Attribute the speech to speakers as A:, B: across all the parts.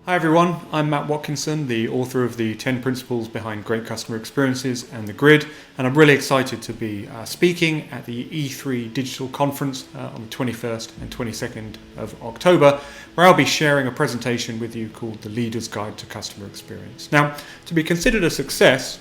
A: Hi everyone, I'm Matt Watkinson, the author of the 10 Principles Behind Great Customer Experiences and the Grid, and I'm really excited to be speaking at the E3 Digital Conference on the 21st and 22nd of October, where I'll be sharing a presentation with you called The Leader's Guide to Customer Experience. Now, to be considered a success,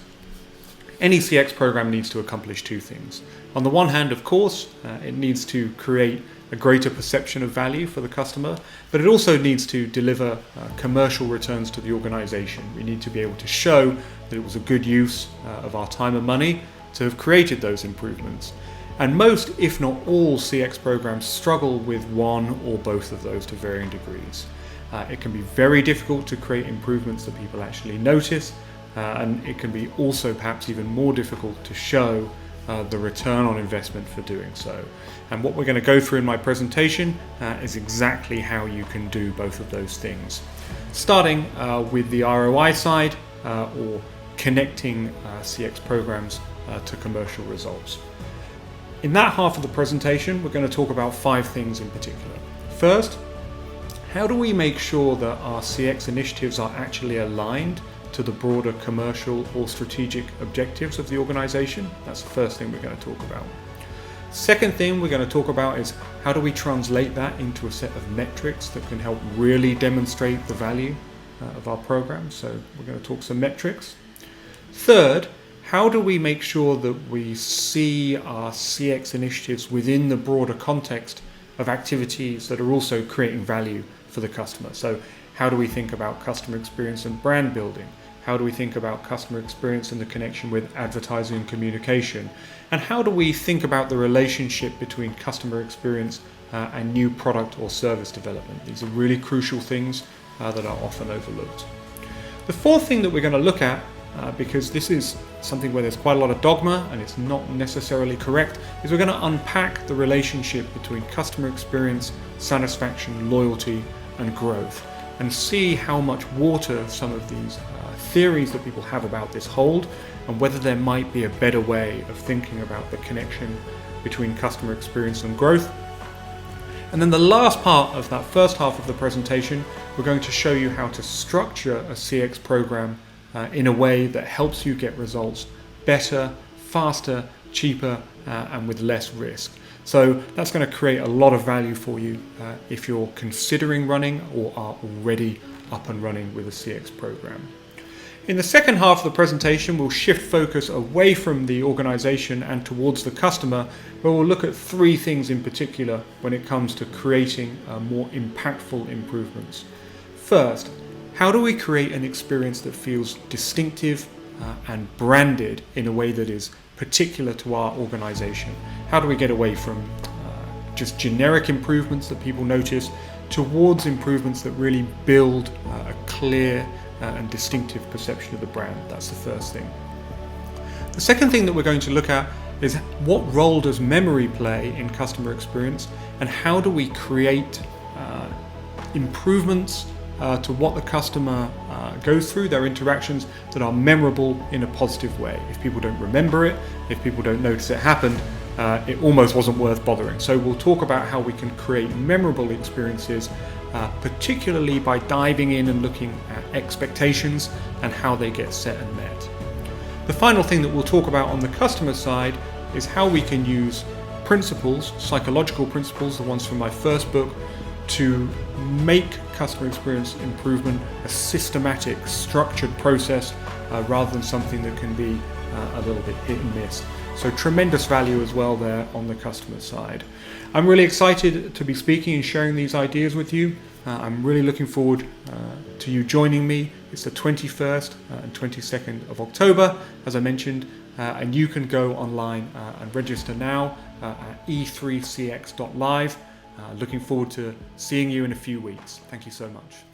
A: any CX program needs to accomplish two things. On the one hand, of course, it needs to create a greater perception of value for the customer, but it also needs to deliver commercial returns to the organization. We need to be able to show that it was a good use of our time and money to have created those improvements. And most, if not all, CX programs struggle with one or both of those to varying degrees. It can be very difficult to create improvements that people actually notice, and it can be also perhaps even more difficult to show the return on investment for doing so. And what we're going to go through in my presentation is exactly how you can do both of those things. Starting with the ROI side, or connecting CX programs to commercial results. In that half of the presentation, we're going to talk about 5 things in particular. First, how do we make sure that our CX initiatives are actually aligned to the broader commercial or strategic objectives of the organization? That's the first thing we're going to talk about. Second thing we're going to talk about is how do we translate that into a set of metrics that can help really demonstrate the value of our program. So we're going to talk some metrics. Third, how do we make sure that we see our CX initiatives within the broader context of activities that are also creating value for the customer? So how do we think about customer experience and brand building? How do we think about customer experience and the connection with advertising and communication? And how do we think about the relationship between customer experience and new product or service development? These are really crucial things that are often overlooked. The fourth thing that we're going to look at, because this is something where there's quite a lot of dogma and it's not necessarily correct, is we're going to unpack the relationship between customer experience, satisfaction, loyalty, and growth, and see how much water some of these theories that people have about this hold, and whether there might be a better way of thinking about the connection between customer experience and growth. And then the last part of that first half of the presentation, we're going to show you how to structure a CX program in a way that helps you get results better, faster, cheaper, and with less risk. So that's going to create a lot of value for you if you're considering running or are already up and running with a CX program. In the second half of the presentation, we'll shift focus away from the organization and towards the customer, where we'll look at 3 things in particular when it comes to creating more impactful improvements. First, how do we create an experience that feels distinctive and branded in a way that is particular to our organization? How do we get away from just generic improvements that people notice towards improvements that really build a clear and distinctive perception of the brand? That's the first thing. The second thing that we're going to look at is what role does memory play in customer experience, and how do we create improvements to what the customer goes through, their interactions, that are memorable in a positive way. If people don't remember it, if people don't notice it happened, it almost wasn't worth bothering. So we'll talk about how we can create memorable experiences, particularly by diving in and looking at expectations and how they get set and met. The final thing that we'll talk about on the customer side is how we can use principles, psychological principles, the ones from my first book, to make customer experience improvement a systematic, structured process rather than something that can be a little bit hit and miss. So tremendous value as well there on the customer side. I'm really excited to be speaking and sharing these ideas with you. I'm really looking forward to you joining me. It's the 21st and 22nd of October, as I mentioned, and you can go online and register now at e3cx.live. Looking forward to seeing you in a few weeks. Thank you so much.